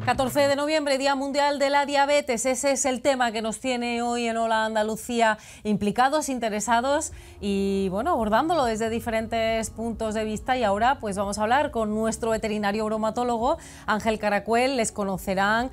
14 de noviembre, Día Mundial de la Diabetes. Ese es el tema que nos tiene hoy en Hola Andalucía implicados, interesados y bueno, abordándolo desde diferentes puntos de vista. Y ahora pues vamos a hablar con nuestro veterinario bromatólogo Ángel Caracuel. Les conocerán,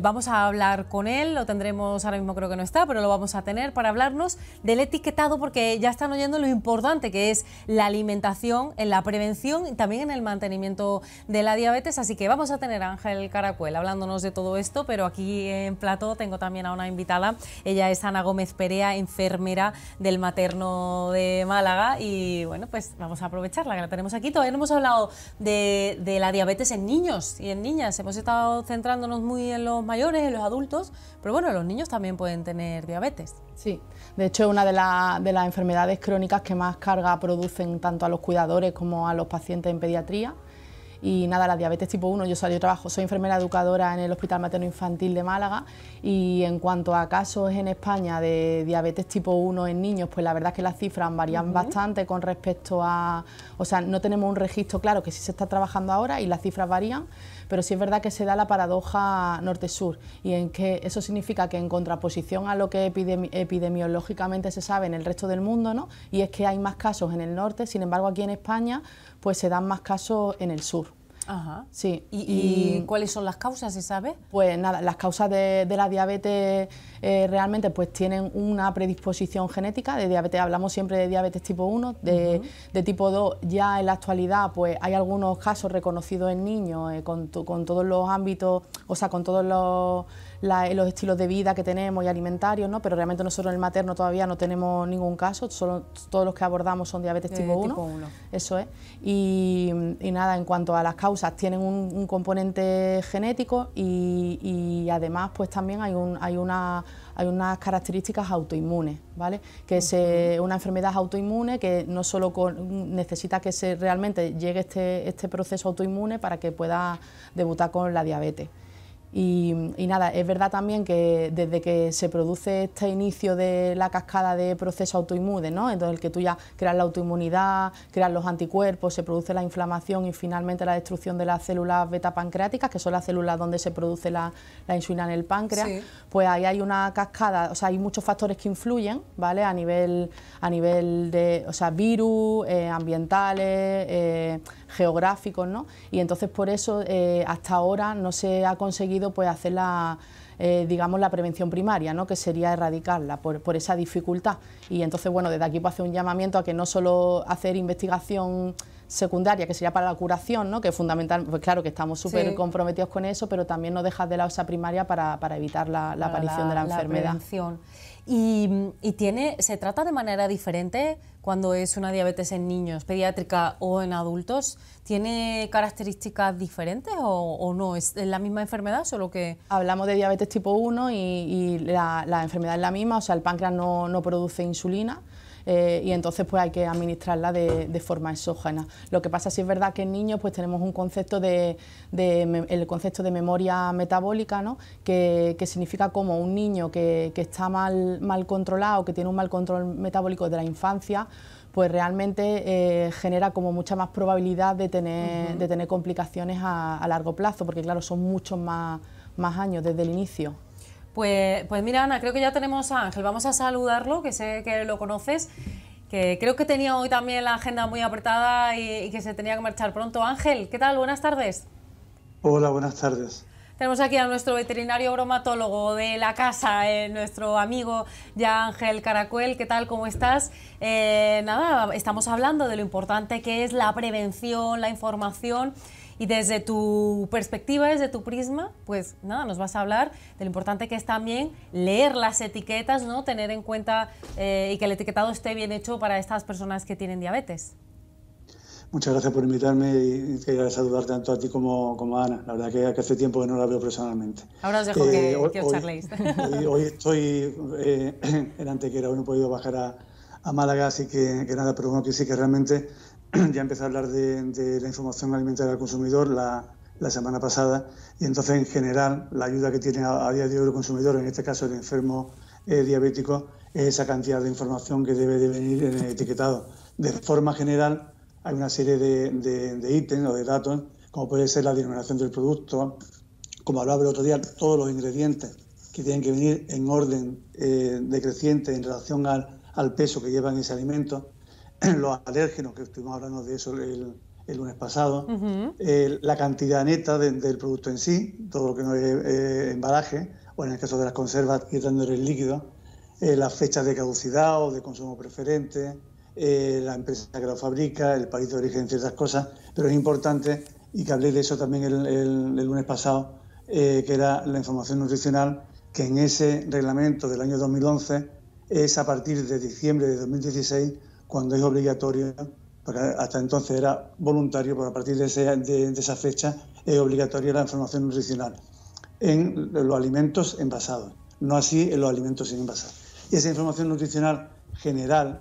vamos a hablar con él, lo tendremos, ahora mismo creo que no está, pero lo vamos a tener para hablarnos del etiquetado, porque ya están oyendo lo importante que es la alimentación en la prevención y también en el mantenimiento de la diabetes. Así que vamos a tener a Ángel Caracuel hablándonos de todo esto, pero aquí en plató tengo también a una invitada. Ella es Ana Gómez Perea, enfermera del materno de Málaga, y bueno, pues vamos a aprovecharla que la tenemos aquí. Todavía no hemos hablado de la diabetes en niños y en niñas. Hemos estado centrándonos muy en los mayores, en los adultos, pero bueno, los niños también pueden tener diabetes. Sí, de hecho es una de las enfermedades crónicas que más carga producen tanto a los cuidadores como a los pacientes en pediatría. Y nada, la diabetes tipo 1, yo trabajo, soy enfermera educadora en el Hospital Materno Infantil de Málaga, y en cuanto a casos en España de diabetes tipo 1 en niños, pues la verdad es que las cifras varían bastante con respecto a... O sea, no tenemos un registro claro, que sí se está trabajando ahora y las cifras varían, pero sí es verdad que se da la paradoja norte-sur, y en que eso significa que en contraposición a lo que epidemiológicamente se sabe en el resto del mundo, ¿no? Y es que hay más casos en el norte, sin embargo aquí en España pues se dan más casos en el sur. Ajá. Sí. ¿Y cuáles son las causas, se sabe? Pues nada, las causas de la diabetes realmente pues tienen una predisposición genética de diabetes. Hablamos siempre de diabetes tipo 1, de tipo 2 ya en la actualidad pues hay algunos casos reconocidos en niños con todos los ámbitos, o sea, con todos los estilos de vida que tenemos y alimentarios, ¿no? Pero realmente nosotros en el materno todavía no tenemos ningún caso, solo todos los que abordamos son diabetes tipo 1. Eso es. Y nada, en cuanto a las causas, tienen un componente genético y además pues también hay unas características autoinmunes, ¿vale? Que es una enfermedad autoinmune que no solo necesita que realmente llegue este proceso autoinmune para que pueda debutar con la diabetes. Y nada, es verdad también que desde que se produce este inicio de la cascada de procesos autoinmunes, ¿no? Entonces el que tú ya creas la autoinmunidad, creas los anticuerpos, se produce la inflamación y finalmente la destrucción de las células beta pancreáticas, que son las células donde se produce la insulina en el páncreas. Sí. Pues ahí hay una cascada, o sea, hay muchos factores que influyen, ¿vale? A nivel de, o sea, virus, ambientales, geográficos, ¿no? Y entonces por eso hasta ahora no se ha conseguido pues hacer digamos la prevención primaria, ¿no? Que sería erradicarla por esa dificultad. Y entonces bueno, desde aquí pues hacer un llamamiento a que no solo hacer investigación secundaria, que sería para la curación, ¿no? Que es fundamental, pues claro que estamos súper comprometidos con eso, pero también no dejar de lado esa primaria para evitar la aparición de la enfermedad. Prevención. ¿Se trata de manera diferente cuando es una diabetes en niños, pediátrica o en adultos? ¿Tiene características diferentes o no? ¿Es la misma enfermedad, solo que...? Hablamos de diabetes tipo 1 y la enfermedad es la misma, o sea, el páncreas no produce insulina. Y entonces pues hay que administrarla de forma exógena. Lo que pasa, sí es verdad que en niños pues tenemos un concepto el concepto de memoria metabólica, ¿no? que significa como un niño que está mal controlado, que tiene un mal control metabólico de la infancia, pues realmente genera como mucha más probabilidad de tener complicaciones a largo plazo, porque claro, son muchos más años desde el inicio. Pues mira, Ana, creo que ya tenemos a Ángel. Vamos a saludarlo, que sé que lo conoces, que creo que tenía hoy también la agenda muy apretada y que se tenía que marchar pronto. Ángel, ¿qué tal? Buenas tardes. Hola, buenas tardes. Tenemos aquí a nuestro veterinario bromatólogo de la casa, nuestro amigo ya Ángel Caracuel. ¿Qué tal? ¿Cómo estás? Nada, estamos hablando de lo importante que es la prevención, la información. Y desde tu perspectiva, desde tu prisma, pues nada, nos vas a hablar de lo importante que es también leer las etiquetas, ¿no? Tener en cuenta y que el etiquetado esté bien hecho para estas personas que tienen diabetes. Muchas gracias por invitarme y quería saludar tanto a ti como a Ana. La verdad que hace tiempo que no la veo personalmente. Ahora os dejo que os charléis. Hoy estoy en Antequera, hoy no he podido bajar a Málaga, así que nada, pero bueno, que sí que realmente ya empecé a hablar de la información alimentaria al consumidor la semana pasada, y entonces en general la ayuda que tiene a día de hoy el consumidor, en este caso el enfermo diabético, es esa cantidad de información que debe de venir en el etiquetado. De forma general hay una serie de ítems o de datos como puede ser la denominación del producto, como hablaba el otro día, todos los ingredientes que tienen que venir en orden decreciente en relación al peso que llevan ese alimento, los alérgenos, que estuvimos hablando de eso el lunes pasado, la cantidad neta del producto en sí, todo lo que no es embalaje, o en el caso de las conservas, quitándole el líquido, las fechas de caducidad o de consumo preferente, la empresa que lo fabrica, el país de origen, ciertas cosas, pero es importante, y que hablé de eso también el lunes pasado, que era la información nutricional, que en ese reglamento del año 2011 es a partir de diciembre de 2016 cuando es obligatorio, porque hasta entonces era voluntario, pero a partir de esa fecha es obligatoria la información nutricional en los alimentos envasados, no así en los alimentos sin envasar. Y esa información nutricional general,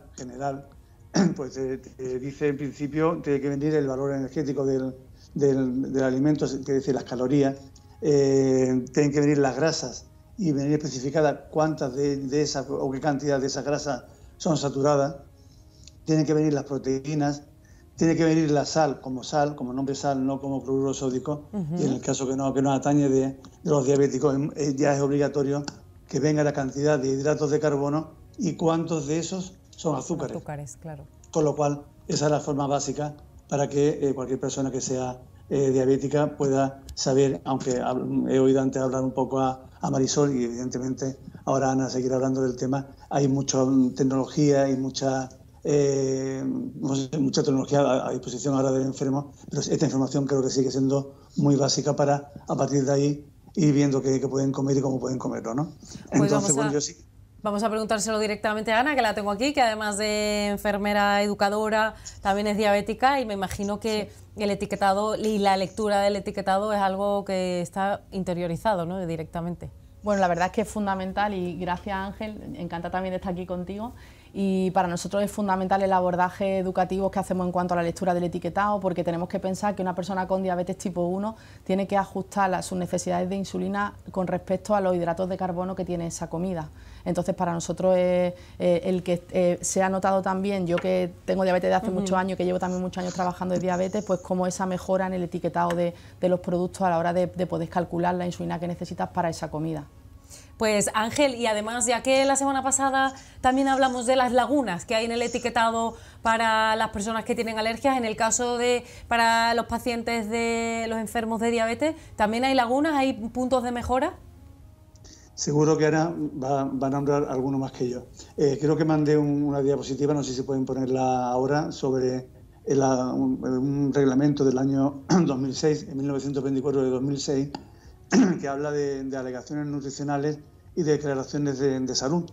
pues te dice en principio tiene que venir el valor energético del alimento, es decir, las calorías, tienen que venir las grasas y venir especificadas cuántas de esas o qué cantidad de esas grasas son saturadas, tienen que venir las proteínas, tiene que venir la sal, como nombre sal, no como cloruro sódico, y en el caso que nos atañe de los diabéticos, ya es obligatorio que venga la cantidad de hidratos de carbono y cuántos de esos son azúcares. Azúcares, claro. Con lo cual, esa es la forma básica para que cualquier persona que sea diabética pueda saber, aunque he oído antes hablar un poco a Marisol y evidentemente ahora Ana seguirá hablando del tema, hay mucha tecnología y mucha tecnología a disposición ahora del enfermo, pero esta información creo que sigue siendo muy básica para, a partir de ahí, ir viendo qué pueden comer y cómo pueden comerlo, ¿no? Entonces, yo sí. Vamos a preguntárselo directamente a Ana, que la tengo aquí, que además de enfermera educadora, también es diabética, y me imagino que el etiquetado y la lectura del etiquetado es algo que está interiorizado, ¿no?, directamente. Bueno, la verdad es que es fundamental y gracias, Ángel, encanta también de estar aquí contigo. Y para nosotros es fundamental el abordaje educativo que hacemos en cuanto a la lectura del etiquetado, porque tenemos que pensar que una persona con diabetes tipo 1 tiene que ajustar sus necesidades de insulina con respecto a los hidratos de carbono que tiene esa comida. Entonces, para nosotros el que se ha notado también, yo que tengo diabetes de hace muchos años, que llevo también muchos años trabajando en diabetes, pues como esa mejora en el etiquetado de los productos a la hora de poder calcular la insulina que necesitas para esa comida. Pues Ángel, y además, ya que la semana pasada también hablamos de las lagunas que hay en el etiquetado para las personas que tienen alergias, en el caso de para los pacientes de los enfermos de diabetes, ¿también hay lagunas, hay puntos de mejora? Seguro que Ana va a nombrar alguno más que yo. Creo que mandé una diapositiva, no sé si pueden ponerla ahora, sobre un reglamento del año 2006, en 1924 de 2006, que habla de alegaciones nutricionales y de declaraciones de salud.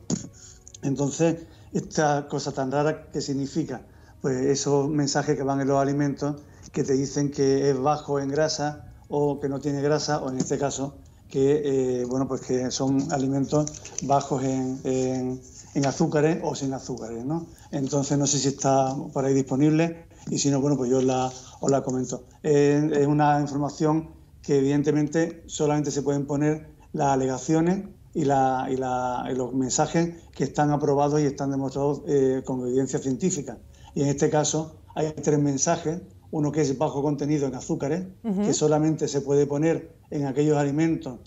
Entonces, esta cosa tan rara, ¿qué significa? Pues esos mensajes que van en los alimentos que te dicen que es bajo en grasa o que no tiene grasa, o en este caso que pues que son alimentos bajos en azúcares o sin azúcares, ¿no? Entonces no sé si está por ahí disponible, y si no, bueno, pues yo os la comento. Es una información que evidentemente solamente se pueden poner las alegaciones y los mensajes que están aprobados y están demostrados con evidencia científica. Y en este caso hay 3 mensajes. Uno que es bajo contenido en azúcares, que solamente se puede poner en aquellos alimentos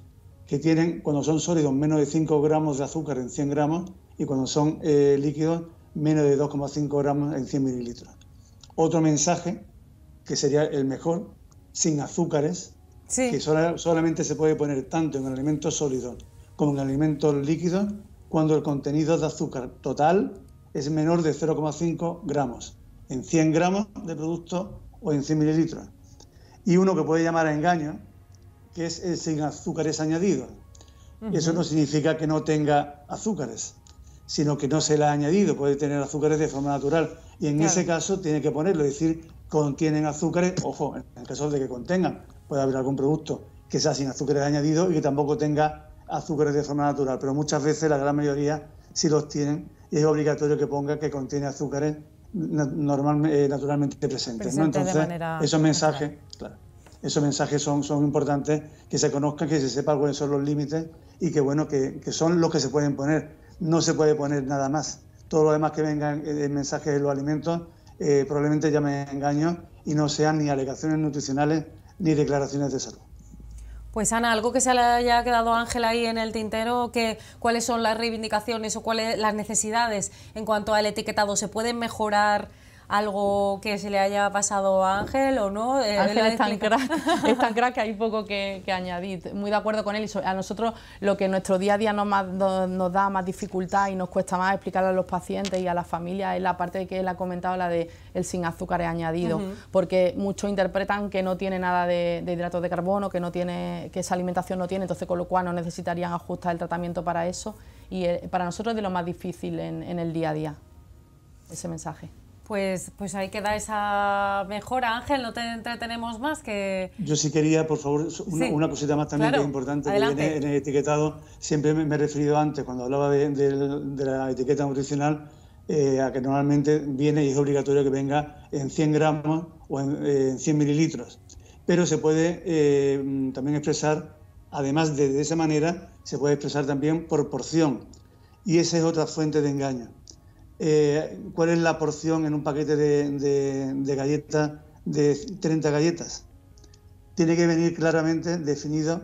que tienen, cuando son sólidos, menos de 5 gramos de azúcar en 100 gramos y cuando son líquidos, menos de 2,5 gramos en 100 mililitros. Otro mensaje, que sería el mejor, sin azúcares, sí, que solamente se puede poner tanto en alimentos sólidos como en alimentos líquidos cuando el contenido de azúcar total es menor de 0,5 gramos en 100 gramos de producto o en 100 mililitros. Y uno que puede llamar a engaño, que es el sin azúcares añadidos. Eso no significa que no tenga azúcares, sino que no se le ha añadido, puede tener azúcares de forma natural. Y en ese caso tiene que ponerlo, es decir, contienen azúcares, ojo, en el caso de que contengan, puede haber algún producto que sea sin azúcares añadidos y que tampoco tenga azúcares de forma natural, pero muchas veces, la gran mayoría, sí los tienen, y es obligatorio que ponga que contiene azúcares naturalmente presentes, ¿no? Entonces, esos mensajes, claro, esos mensajes son importantes, que se conozcan, que se sepa cuáles son los límites y que, bueno, que son los que se pueden poner. No se puede poner nada más. Todo lo demás que vengan en mensajes de los alimentos probablemente llamen engaños y no sean ni alegaciones nutricionales ni declaraciones de salud. Pues Ana, algo que se le haya quedado a Ángel ahí en el tintero, ¿cuáles son las reivindicaciones o cuáles las necesidades en cuanto al etiquetado? ¿Se pueden mejorar algo que se le haya pasado a Ángel o no? Ángel es tan crack que hay poco que añadir. Muy de acuerdo con él. Y a nosotros lo que en nuestro día a día nos da más dificultad y nos cuesta más explicarle a los pacientes y a las familias es la parte que él ha comentado, la de el sin azúcares añadidos, porque muchos interpretan que no tiene nada de hidratos de carbono, que esa alimentación no tiene, entonces con lo cual no necesitarían ajustar el tratamiento para eso, y para nosotros es de lo más difícil en el día a día, ese mensaje. Pues ahí queda esa mejora. Ángel, no te entretenemos más que... Yo sí quería, por favor, una cosita más también, claro, que es importante, adelante, que viene en el etiquetado. Siempre me he referido antes, cuando hablaba de la etiqueta nutricional, a que normalmente viene y es obligatorio que venga en 100 gramos o en 100 mililitros. Pero se puede también expresar, además de esa manera, se puede expresar también por porción. Y esa es otra fuente de engaño. ¿Cuál es la porción en un paquete de galletas, de 30 galletas? Tiene que venir claramente definido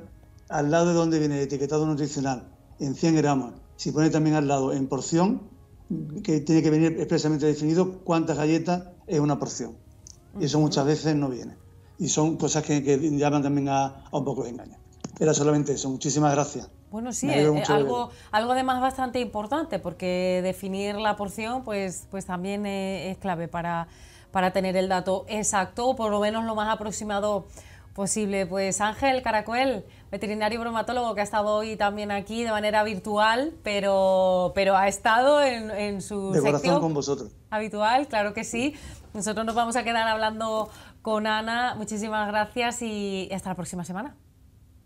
al lado de donde viene el etiquetado nutricional, en 100 gramos. Si pone también al lado en porción, que tiene que venir expresamente definido cuántas galletas es una porción. Y eso muchas veces no viene. Y son cosas que llaman también a un poco de engaño. Era solamente eso. Muchísimas gracias. Bueno, sí, algo además bastante importante, porque definir la porción pues también es clave para tener el dato exacto, o por lo menos lo más aproximado posible. Pues Ángel Caracuel, veterinario bromatólogo, que ha estado hoy también aquí de manera virtual, pero ha estado en su de corazón sección con vosotros. Habitual, claro que sí. Nosotros nos vamos a quedar hablando con Ana. Muchísimas gracias y hasta la próxima semana.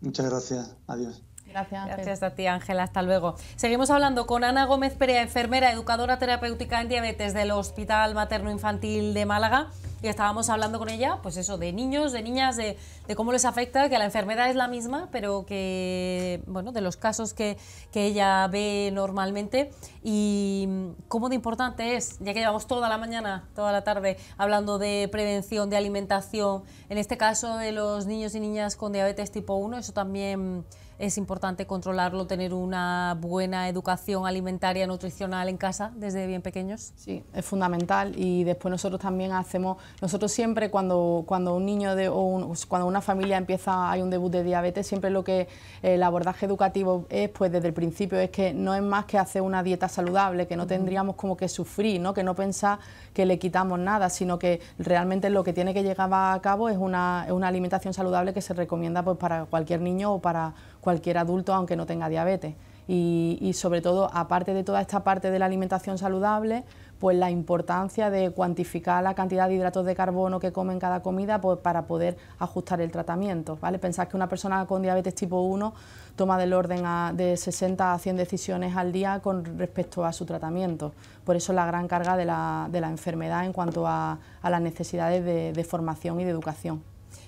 Muchas gracias. Adiós. Gracias, Ángel. Gracias a ti, Ángela. Hasta luego. Seguimos hablando con Ana Gómez Perea, enfermera, educadora terapéutica en diabetes del Hospital Materno Infantil de Málaga. Y estábamos hablando con ella, pues eso, de niños, de niñas, de cómo les afecta, que la enfermedad es la misma, pero que, bueno, de los casos que ella ve normalmente y cómo de importante es, ya que llevamos toda la mañana, toda la tarde, hablando de prevención, de alimentación, en este caso de los niños y niñas con diabetes tipo 1, eso también es importante controlarlo, tener una buena educación alimentaria, nutricional en casa desde bien pequeños. Sí, es fundamental, y después nosotros también nosotros siempre cuando un niño cuando una familia hay un debut de diabetes, siempre el abordaje educativo es, pues desde el principio, es que no es más que hacer una dieta saludable, que no tendríamos como que sufrir, ¿no? Que no pensar que le quitamos nada, sino que realmente lo que tiene que llevar a cabo es una alimentación saludable que se recomienda pues para cualquier niño o para cualquier adulto, aunque no tenga diabetes. Y sobre todo, aparte de toda esta parte de la alimentación saludable, pues la importancia de cuantificar la cantidad de hidratos de carbono que come en cada comida, pues para poder ajustar el tratamiento, ¿vale? Pensad que una persona con diabetes tipo 1 toma del orden de 60 a 100 decisiones al día con respecto a su tratamiento. Por eso la gran carga de la enfermedad en cuanto a las necesidades de formación y de educación.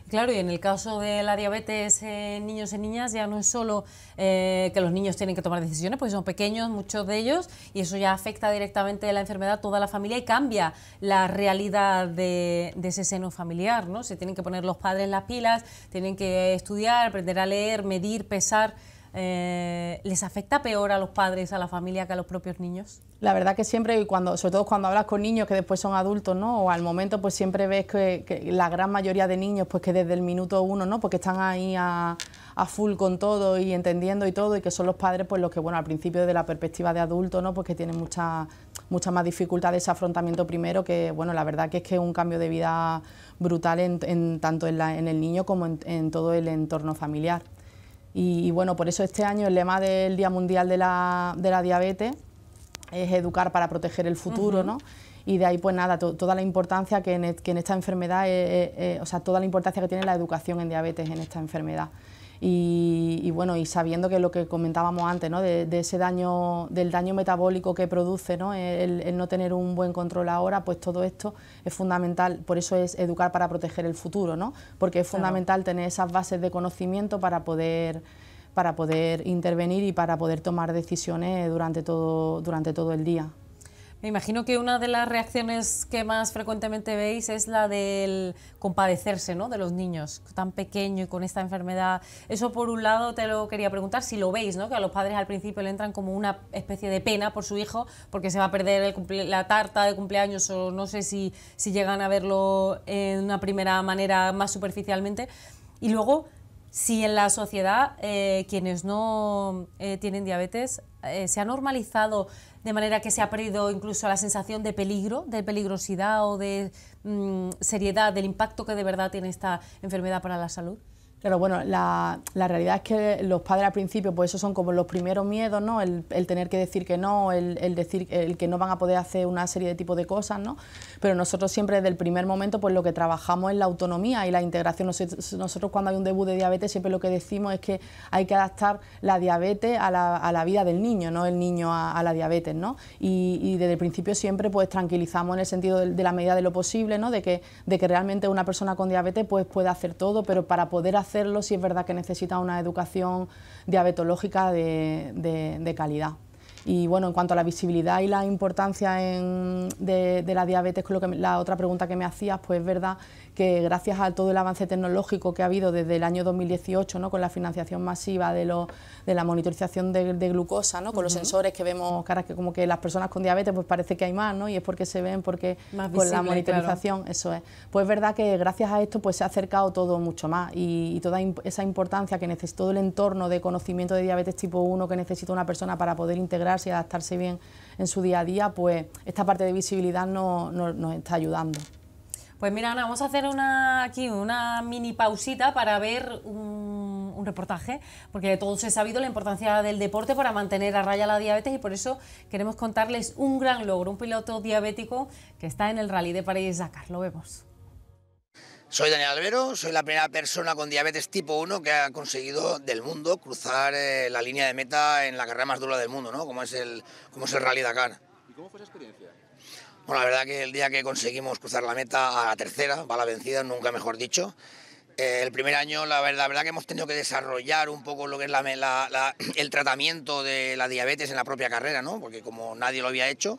Claro, y en el caso de la diabetes en niños y niñas ya no es solo que los niños tienen que tomar decisiones, porque son pequeños muchos de ellos, y eso ya afecta directamente la enfermedad a toda la familia y cambia la realidad de ese seno familiar, ¿no? Se tienen que poner los padres las pilas, tienen que estudiar, aprender a leer, medir, pesar. ¿Les afecta peor a los padres, a la familia, que a los propios niños? La verdad que siempre, sobre todo cuando hablas con niños que después son adultos, ¿no? O al momento, pues siempre ves que la gran mayoría de niños, pues que desde el minuto 1, ¿no? Porque están ahí a full con todo y entendiendo y todo, y que son los padres, pues los que, bueno, al principio desde la perspectiva de adulto, ¿no? Pues que tienen mucha más dificultad de ese afrontamiento primero, que, bueno, la verdad que es un cambio de vida brutal tanto en el niño como en todo el entorno familiar. Y bueno, por eso este año el lema del Día Mundial de la Diabetes es educar para proteger el futuro, ¿no? Y de ahí, pues nada, toda la importancia que en esta enfermedad, o sea, toda la importancia que tiene la educación en diabetes en esta enfermedad. Y bueno, y sabiendo que lo que comentábamos antes, ¿no? De ese daño, del daño metabólico que produce, ¿no? El no tener un buen control ahora, pues todo esto es fundamental. Por eso es educar para proteger el futuro, ¿no? Porque es fundamental tener esas bases de conocimiento para poder intervenir y para poder tomar decisiones durante todo el día. Me imagino que una de las reacciones que más frecuentemente veis es la del compadecerse, ¿no?, de los niños tan pequeños y con esta enfermedad. Eso, por un lado, te lo quería preguntar, si lo veis, ¿no?, que a los padres al principio le entran como una especie de pena por su hijo porque se va a perder la tarta de cumpleaños, o no sé si llegan a verlo en una primera manera más superficialmente. Y luego, si en la sociedad quienes no tienen diabetes se ha normalizado de manera que se ha perdido incluso la sensación de peligro, de peligrosidad o de seriedad del impacto que de verdad tiene esta enfermedad para la salud. Pero bueno, la realidad es que los padres al principio, pues esos son como los primeros miedos, ¿no? El tener que decir que no, el decir el que no van a poder hacer una serie de tipos de cosas, ¿no? Pero nosotros siempre desde el primer momento, pues lo que trabajamos es la autonomía y la integración. Nosotros cuando hay un debut de diabetes siempre lo que decimos es que hay que adaptar la diabetes a la vida del niño, no el niño a la diabetes, ¿no? Y desde el principio siempre pues tranquilizamos en el sentido de la medida de lo posible, ¿no? De que realmente una persona con diabetes pues puede hacer todo, pero para poder hacerlo sí es verdad que necesita una educación diabetológica de calidad. Y bueno, en cuanto a la visibilidad y la importancia de la diabetes, con lo que la otra pregunta que me hacías, pues es verdad que gracias a todo el avance tecnológico que ha habido desde el año 2018, ¿no?, con la financiación masiva de la monitorización de glucosa, ¿no?, con los sensores que vemos, caras que como que las personas con diabetes pues parece que hay más, ¿no?, y es porque se ven, porque más con visible, la monitorización, claro. Eso es. Pues es verdad que gracias a esto pues se ha acercado todo mucho más y toda esa importancia que necesita todo el entorno de conocimiento de diabetes tipo 1 que necesita una persona para poder integrarse y adaptarse bien en su día a día, pues esta parte de visibilidad nos está ayudando. Pues mira, Ana, vamos a hacer aquí una mini pausita para ver un reportaje, porque todos he sabido la importancia del deporte para mantener a raya la diabetes y por eso queremos contarles un gran logro, un piloto diabético que está en el Rally de París-Dakar. Lo vemos. Soy Daniel Albero, soy la primera persona con diabetes tipo 1 que ha conseguido del mundo cruzar la línea de meta en la carrera más dura del mundo, ¿no?, como es el Rally Dakar. ¿Y cómo fue esa experiencia? Bueno, la verdad que el día que conseguimos cruzar la meta a la tercera, va la vencida, nunca mejor dicho. El primer año, la verdad que hemos tenido que desarrollar un poco lo que es el tratamiento de la diabetes en la propia carrera, ¿no?, porque como nadie lo había hecho,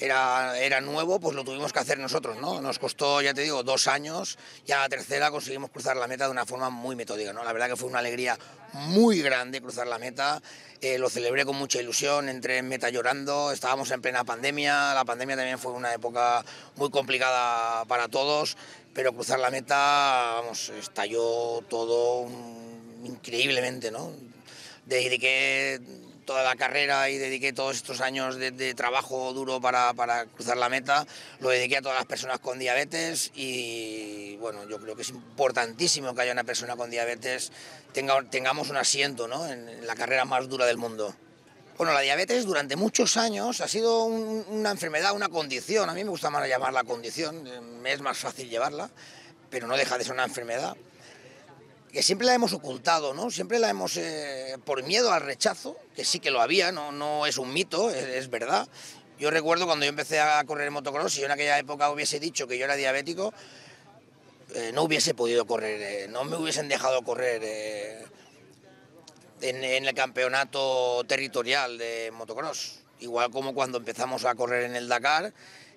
era nuevo, pues lo tuvimos que hacer nosotros, ¿no? Nos costó, ya te digo, 2 años y a la tercera conseguimos cruzar la meta de una forma muy metódica, ¿no? La verdad que fue una alegría muy grande cruzar la meta, lo celebré con mucha ilusión, entré en meta llorando, estábamos en plena pandemia, la pandemia también fue una época muy complicada para todos, pero cruzar la meta, vamos, estalló todo increíblemente, ¿no? Dediqué toda la carrera y dediqué todos estos años de trabajo duro para cruzar la meta, lo dediqué a todas las personas con diabetes y bueno, yo creo que es importantísimo que haya una persona con diabetes, tengamos un asiento, ¿no?, en la carrera más dura del mundo. Bueno, la diabetes durante muchos años ha sido una enfermedad, una condición, a mí me gusta más llamarla condición, me es más fácil llevarla, pero no deja de ser una enfermedad que siempre la hemos ocultado, ¿no? Siempre la hemos, por miedo al rechazo, que sí que lo había, no es un mito, es verdad. Yo recuerdo cuando yo empecé a correr en motocross, si yo en aquella época hubiese dicho que yo era diabético, no hubiese podido correr, no me hubiesen dejado correr en el campeonato territorial de motocross. Igual como cuando empezamos a correr en el Dakar,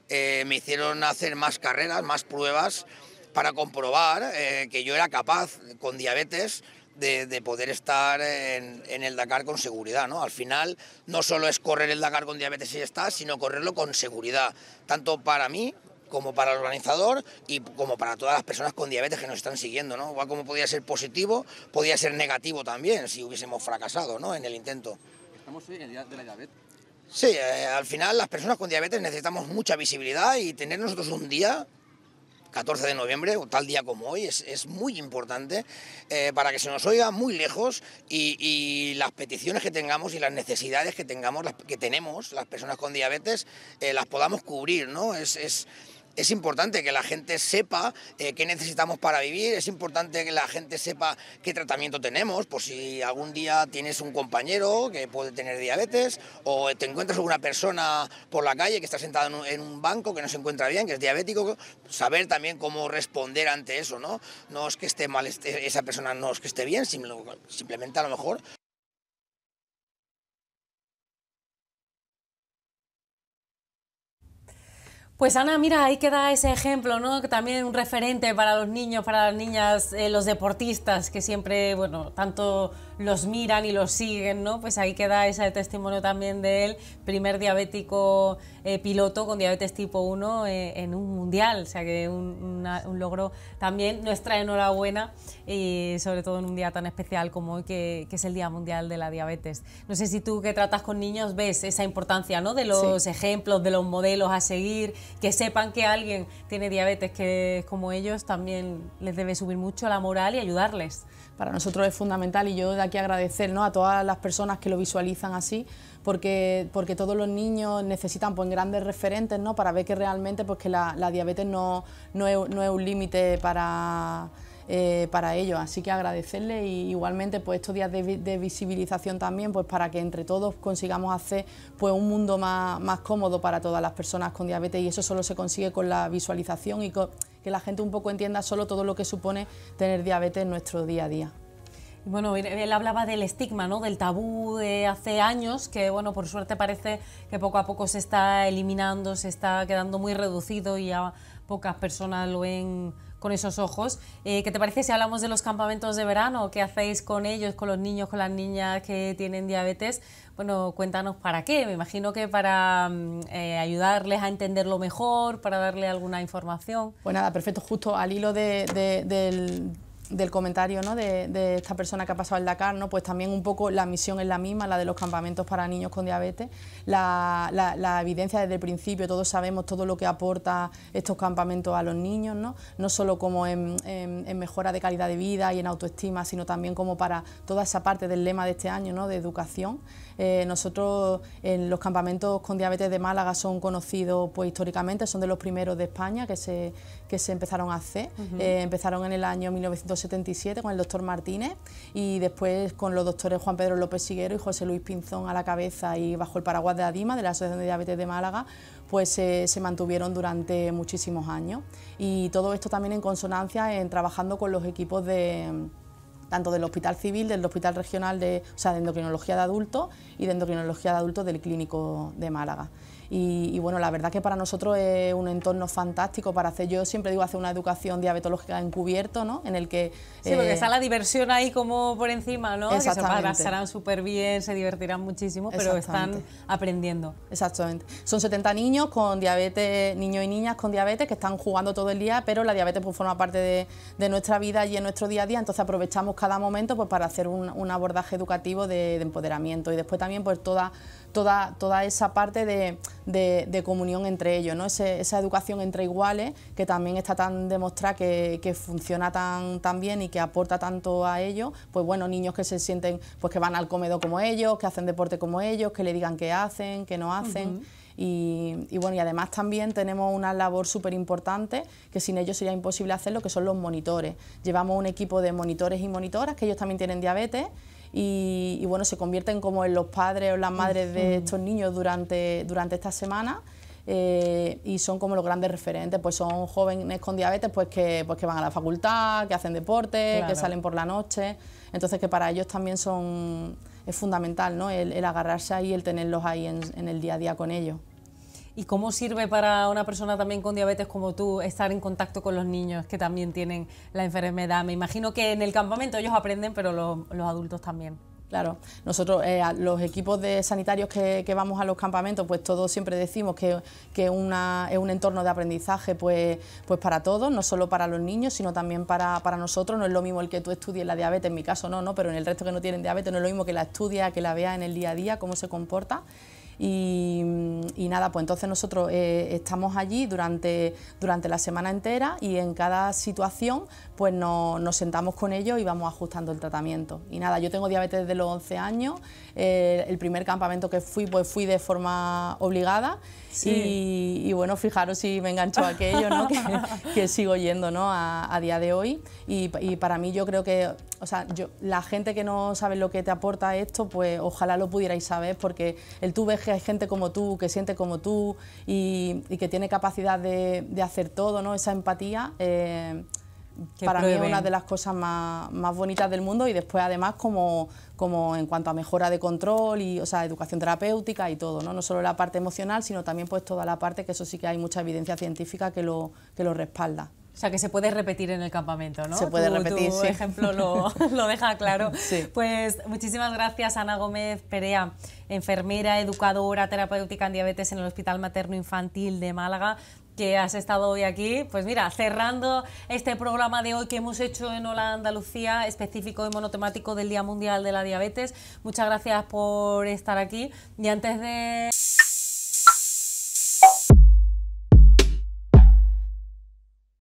me hicieron hacer más carreras, más pruebas, para comprobar que yo era capaz, con diabetes, de poder estar en el Dakar con seguridad, ¿no? Al final, no solo es correr el Dakar con diabetes y ya está, sino correrlo con seguridad, tanto para mí como para el organizador y como para todas las personas con diabetes que nos están siguiendo, ¿no? Igual como podía ser positivo, podía ser negativo también si hubiésemos fracasado, ¿no?, en el intento. ¿Estamos hoy en el día de la diabetes? Sí, al final las personas con diabetes necesitamos mucha visibilidad y tener nosotros un día 14 de noviembre, o tal día como hoy, es muy importante para que se nos oiga muy lejos y las peticiones que tengamos y las necesidades que tengamos, que tenemos las personas con diabetes, las podamos cubrir, ¿no? Es importante que la gente sepa qué necesitamos para vivir, es importante que la gente sepa qué tratamiento tenemos, por si algún día tienes un compañero que puede tener diabetes o te encuentras con una persona por la calle que está sentada en un banco que no se encuentra bien, que es diabético, saber también cómo responder ante eso, ¿no? No es que esté mal esa persona, no es que esté bien, simplemente a lo mejor Pues Ana, mira, ahí queda ese ejemplo, ¿no? Que también un referente para los niños, para las niñas, los deportistas, que siempre, bueno, tanto los miran y los siguen, ¿no? Pues ahí queda ese testimonio también de él, primer diabético piloto con diabetes tipo 1 en un mundial, o sea que un logro también. Nuestra enhorabuena y sobre todo en un día tan especial como hoy, que es el Día Mundial de la Diabetes. No sé si tú, que tratas con niños, ves esa importancia, ¿no? De los ejemplos, de los modelos a seguir, que sepan que alguien tiene diabetes que es como ellos, también les debe subir mucho la moral y ayudarles. Para nosotros es fundamental, y yo de aquí agradecer, ¿no?, a todas las personas que lo visualizan así, porque todos los niños necesitan, pues, grandes referentes, ¿no?, para ver que realmente, pues, que la diabetes no es un límite para ellos. Así que agradecerles, y igualmente, pues, estos días de visibilización también, pues, para que entre todos consigamos hacer, pues, un mundo más cómodo para todas las personas con diabetes, y eso solo se consigue con la visualización y que la gente un poco entienda solo todo lo que supone tener diabetes en nuestro día a día. Bueno, él hablaba del estigma, ¿no?, del tabú de hace años, que, bueno, por suerte parece que poco a poco se está eliminando, se está quedando muy reducido y ya pocas personas lo ven con esos ojos. ¿Qué te parece si hablamos de los campamentos de verano? ¿Qué hacéis con ellos, con los niños, con las niñas que tienen diabetes? Bueno, cuéntanos para qué. Me imagino que para ayudarles a entenderlo mejor, para darle alguna información. Pues nada, perfecto. Justo al hilo del comentario, ¿no?, de esta persona que ha pasado el Dakar, ¿no?, pues también un poco la misión es la misma, la de los campamentos para niños con diabetes. La evidencia desde el principio, todos sabemos todo lo que aporta estos campamentos a los niños, no solo como en mejora de calidad de vida y en autoestima, sino también como para toda esa parte del lema de este año, ¿no?, de educación. Nosotros en los campamentos con diabetes de Málaga son conocidos, pues, históricamente, son de los primeros de España que se empezaron a hacer. Empezaron en el año 1977 con el doctor Martínez, y después con los doctores Juan Pedro López Siguero y José Luis Pinzón a la cabeza, y bajo el paraguas de ADIMA, de la Asociación de Diabetes de Málaga, pues se mantuvieron durante muchísimos años. Y todo esto también en consonancia en trabajando con los equipos tanto del Hospital Civil, del Hospital Regional de Endocrinología de Adultos y de Endocrinología de Adultos del Clínico de Málaga. Y bueno, la verdad que para nosotros es un entorno fantástico para hacer, yo siempre digo, hacer una educación diabetológica encubierto, ¿no?, en el que... Sí, porque está la diversión ahí como por encima, ¿no?, que se Exactamente. pasarán súper bien, se divertirán muchísimo, pero están aprendiendo. Exactamente. Son 70 niños con diabetes, niños y niñas con diabetes, que están jugando todo el día, pero la diabetes, pues, forma parte de nuestra vida y en nuestro día a día, entonces aprovechamos cada momento, pues, para hacer un abordaje educativo de empoderamiento, y después también, pues, toda esa parte de comunión entre ellos, ¿no? Esa educación entre iguales, que también está tan demostrada que funciona tan bien y que aporta tanto a ellos. Pues bueno, niños que se sienten, pues, que van al comedor como ellos, que hacen deporte como ellos, que le digan qué hacen, qué no hacen. Y bueno, y además también tenemos una labor súper importante, que sin ellos sería imposible hacerlo, que son los monitores. Llevamos un equipo de monitores y monitoras, que ellos también tienen diabetes, y bueno, se convierten como en los padres o las madres de estos niños durante esta semana, y son como los grandes referentes, pues son jóvenes con diabetes, pues que van a la facultad, que hacen deporte, claro, que salen por la noche, entonces que para ellos también es fundamental, ¿no?, el agarrarse ahí, el tenerlos ahí en el día a día con ellos. ¿Y cómo sirve para una persona también con diabetes como tú estar en contacto con los niños que también tienen la enfermedad? Me imagino que en el campamento ellos aprenden, pero los adultos también. Claro, nosotros, los equipos de sanitarios que vamos a los campamentos, pues todos siempre decimos que es un entorno de aprendizaje, pues para todos, no solo para los niños, sino también para nosotros. No es lo mismo el que tú estudies la diabetes, en mi caso no, pero en el resto que no tienen diabetes no es lo mismo que la estudia, que la vea en el día a día, cómo se comporta. Y nada, pues entonces nosotros estamos allí durante la semana entera, y en cada situación pues nos sentamos con ellos y vamos ajustando el tratamiento. Y nada, yo tengo diabetes desde los 11 años, el primer campamento que fui, pues fui de forma obligada. Sí. Y bueno, fijaros si me enganchó aquello, ¿no? que sigo yendo, ¿no?, a día de hoy. Y para mí, yo creo que, o sea, la gente que no sabe lo que te aporta esto, pues ojalá lo pudierais saber, porque tú ves que hay gente como tú, que siente como tú, y que tiene capacidad de hacer todo, ¿no?, esa empatía. para mí es una de las cosas más bonitas del mundo, y después además como en cuanto a mejora de control y, o sea, educación terapéutica y todo, ¿no? No solo la parte emocional, sino también pues toda la parte que eso sí que hay mucha evidencia científica que lo respalda. O sea, que se puede repetir en el campamento, ¿no? Se puede repetir, tu sí. ejemplo lo deja claro. Sí. Pues muchísimas gracias, Ana Gómez Perea, enfermera, educadora terapéutica en diabetes en el Hospital Materno Infantil de Málaga, que has estado hoy aquí, pues mira, cerrando este programa de hoy que hemos hecho en Hola Andalucía, específico y monotemático del Día Mundial de la Diabetes. Muchas gracias por estar aquí. Y antes de...